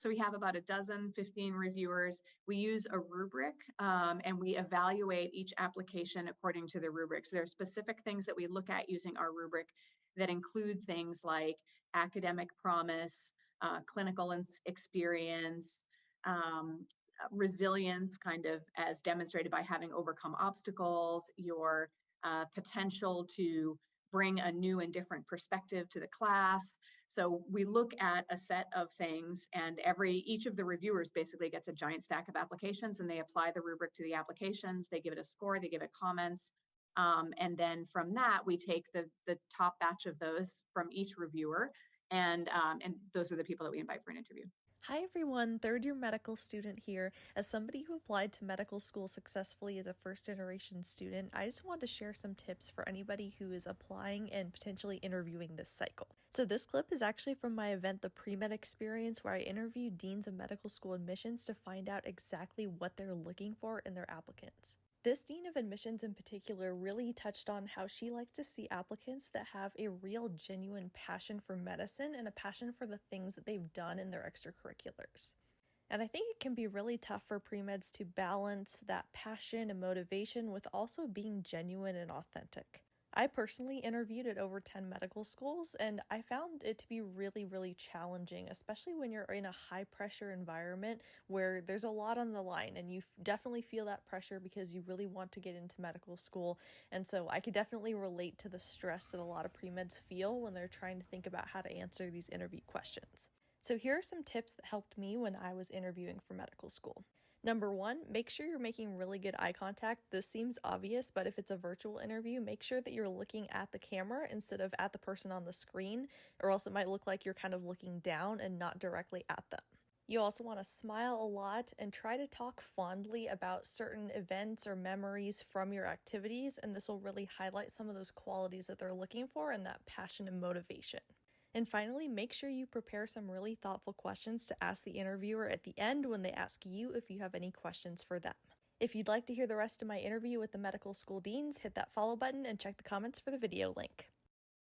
So we have about a dozen, 15 reviewers. We use a rubric and we evaluate each application according to the rubric. So there are specific things that we look at using our rubric that include things like academic promise, clinical experience, resilience, kind of as demonstrated by having overcome obstacles, your potential to bring a new and different perspective to the class. So we look at a set of things, and each of the reviewers basically gets a giant stack of applications, and they apply the rubric to the applications. They give it a score, they give it comments, and then from that we take the top batch of those from each reviewer, and those are the people that we invite for an interview. Hi everyone, third year medical student here. As somebody who applied to medical school successfully as a first generation student, I just wanted to share some tips for anybody who is applying and potentially interviewing this cycle. So this clip is actually from my event, the Pre-Med Experience, where I interviewed deans of medical school admissions to find out exactly what they're looking for in their applicants. This dean of admissions in particular really touched on how she likes to see applicants that have a real genuine passion for medicine and a passion for the things that they've done in their extracurriculars. And I think it can be really tough for pre-meds to balance that passion and motivation with also being genuine and authentic. I personally interviewed at over 10 medical schools, and I found it to be really, really challenging, especially when you're in a high-pressure environment where there's a lot on the line, and you definitely feel that pressure because you really want to get into medical school. And so I could definitely relate to the stress that a lot of pre-meds feel when they're trying to think about how to answer these interview questions. So here are some tips that helped me when I was interviewing for medical school. Number one, make sure you're making really good eye contact. This seems obvious, but if it's a virtual interview, make sure that you're looking at the camera instead of at the person on the screen, or else it might look like you're kind of looking down and not directly at them. You also want to smile a lot and try to talk fondly about certain events or memories from your activities, and this will really highlight some of those qualities that they're looking for and that passion and motivation. And finally, make sure you prepare some really thoughtful questions to ask the interviewer at the end when they ask you if you have any questions for them. If you'd like to hear the rest of my interview with the medical school deans, hit that follow button and check the comments for the video link.